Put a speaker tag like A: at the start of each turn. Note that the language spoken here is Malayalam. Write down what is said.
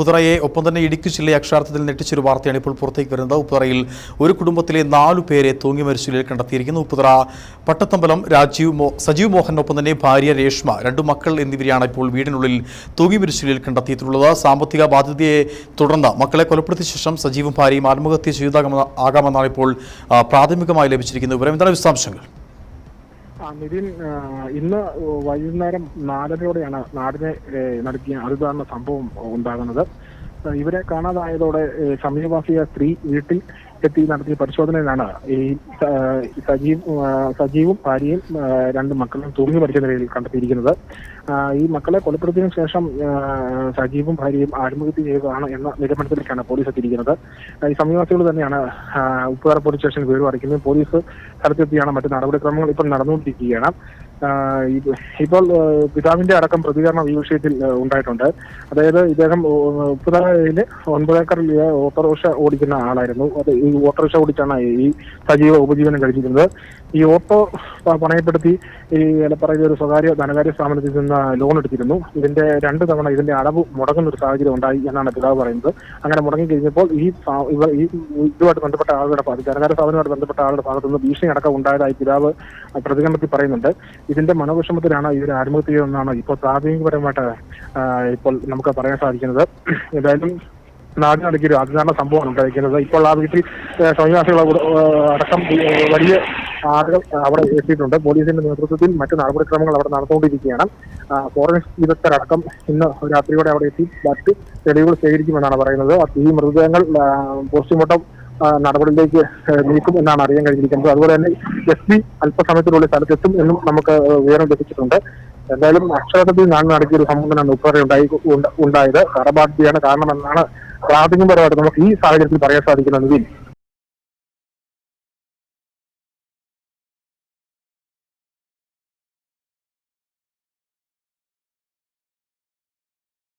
A: ഉപ്പുതറയെ ഒപ്പം തന്നെ ഇടുക്കി ജില്ലയെ അക്ഷരാർത്ഥത്തിൽ ഞെട്ടിച്ചൊരു വാർത്തയാണ് ഇപ്പോൾ പുറത്തേക്ക് വരുന്നത്. ഉപ്പുതറയിൽ ഒരു കുടുംബത്തിലെ 4 പേരെ തൂങ്ങി മരിച്ച നിലയിൽ കണ്ടെത്തിയിരിക്കുന്നു. ഉപ്പുതറ പട്ടത്തമ്പലം സജീവ് മോഹനൊപ്പം തന്നെ ഭാര്യ രേഷ്മ, 2 മക്കൾ എന്നിവരെയാണ് ഇപ്പോൾ വീടിനുള്ളിൽ തൂങ്ങി മരിച്ച നിലയിൽ കണ്ടെത്തിയിട്ടുള്ളത്. സാമ്പത്തിക ബാധ്യതയെ തുടർന്ന് മക്കളെ കൊലപ്പെടുത്തിയ ശേഷം സജീവും ഭാര്യയും ആത്മഹത്യ ചെയ്താകാമെന്നാണ് ഇപ്പോൾ പ്രാഥമികമായി ലഭിച്ചിരിക്കുന്ന വിവരം. എന്താണ് വിശദാംശങ്ങൾ?
B: നിതിൻ, ഇന്ന് വൈകുന്നേരം 4:30യോടെയാണ് നാടിനെ നടത്തിയ അതിദാരുണ സംഭവം ഉണ്ടാകുന്നത്. ഇവരെ കാണാതായതോടെ സമീപവാസിയായ സ്ത്രീ വീട്ടിൽ എത്തി നടത്തിയ പരിശോധനയിലാണ് ഈ സജീവും ഭാര്യയും 2 മക്കളും തൂങ്ങി മരിച്ച നിലയിൽ കണ്ടെത്തിയിരിക്കുന്നത്. ഈ മക്കളെ കൊലപ്പെടുത്തിയതിനു ശേഷം സജീവും ഭാര്യയും ആത്മഹത്യ ചെയ്തതാണ് എന്ന നിഗമനത്തിലേക്കാണ് പോലീസ് എത്തിയിരിക്കുന്നത്. ഈ സമീപവാസികൾ തന്നെയാണ് ഉപ്പുതറ പോലീസ് സ്റ്റേഷനിൽ വിവരം അറിയിക്കുന്നത്. പോലീസ് സ്ഥലത്തെത്തിയാണ് മറ്റ് നടപടിക്രമങ്ങൾ ഇപ്പോൾ നടന്നുകൊണ്ടിരിക്കുകയാണ്. ഇപ്പോൾ പിതാവിന്റെ അടക്കം പ്രതികരണം ഈ വിഷയത്തിൽ ഉണ്ടായിട്ടുണ്ട്. അതായത് ഇദ്ദേഹം ഉപ്പുതറയില് 9 ഏക്കറിൽ ഓട്ടോറിക്ഷ ഓടിക്കുന്ന ആളായിരുന്നു. ഈ ഓട്ടോറിക്ഷ ഓടിച്ചാണ് ഈ സജീവ ഉപജീവനം കഴിച്ചിരുന്നത്. ഈ ഓട്ടോ പണയപ്പെടുത്തി ഈ പറയുന്ന ഒരു സ്വകാര്യ ധനകാര്യ സ്ഥാപനത്തിൽ നിന്ന് ലോൺ എടുത്തിരുന്നു. ഇതിന്റെ 2 തവണ ഇതിന്റെ അടവ് മുടങ്ങുന്ന ഒരു സാഹചര്യം ഉണ്ടായി എന്നാണ് പിതാവ് പറയുന്നത്. അങ്ങനെ മുടങ്ങി കഴിഞ്ഞപ്പോൾ ഈ ഇതുമായിട്ട് ബന്ധപ്പെട്ട ആളുടെ ധനകാര്യ സ്ഥാപനവുമായിട്ട് ബന്ധപ്പെട്ട ആളുടെ ഭാഗത്തുനിന്ന് ഭീഷണി അടക്കം ഉണ്ടായതായി പിതാവ് പ്രതികരണത്തിൽ പറയുന്നുണ്ട്. ഇതിന്റെ മനോവിഷമത്തിലാണ് ഇവർ ആത്മഹത്യ ചെയ്തതെന്നാണ് ഇപ്പോൾ പ്രാഥമികപരമായിട്ട് ഇപ്പോൾ നമുക്ക് പറയാൻ സാധിക്കുന്നത്. ഏതായാലും നാടിനടക്കിയ ഒരു അതിദാരുണ സംഭവമാണ് ഉണ്ടായിരിക്കുന്നത്. ഇപ്പോൾ ആ വീട്ടിൽ സമീപവാസികൾ അടക്കം വലിയ ആളുകൾ അവിടെ എത്തിയിട്ടുണ്ട്. പോലീസിന്റെ നേതൃത്വത്തിൽ മറ്റ് നടപടിക്രമങ്ങൾ അവിടെ നടന്നുകൊണ്ടിരിക്കുകയാണ്. ഫോറൻസിക് വിദഗ്ധരടക്കം ഇന്ന് രാത്രിയോടെ അവിടെ എത്തി മറ്റ് തെളിവുകൾ ശേഖരിക്കുമെന്നാണ് പറയുന്നത്. ഈ മൃതദേഹങ്ങൾ പോസ്റ്റ്മോർട്ടം നടപടിയിലേക്ക് നീക്കും എന്നാണ് അറിയാൻ കഴിഞ്ഞിരിക്കുന്നത്. അതുപോലെ തന്നെ SP അല്പസമയത്തിനുള്ളിൽ സ്ഥലത്തെത്തും എന്നും നമുക്ക് വിവരം ലഭിച്ചിട്ടുണ്ട്. എന്തായാലും അക്ഷരാർത്ഥത്തിൽ നടത്തിയ ഒരു സംഭവം തന്നെയാണ് ഉപ്പുതറ ഉണ്ടായത്. കടബാധ്യതയാണ് കാരണമെന്നാണ് പ്രാഥമികപരമായിട്ട് നമുക്ക് ഈ സാഹചര്യത്തിൽ പറയാൻ സാധിക്കുന്നത്.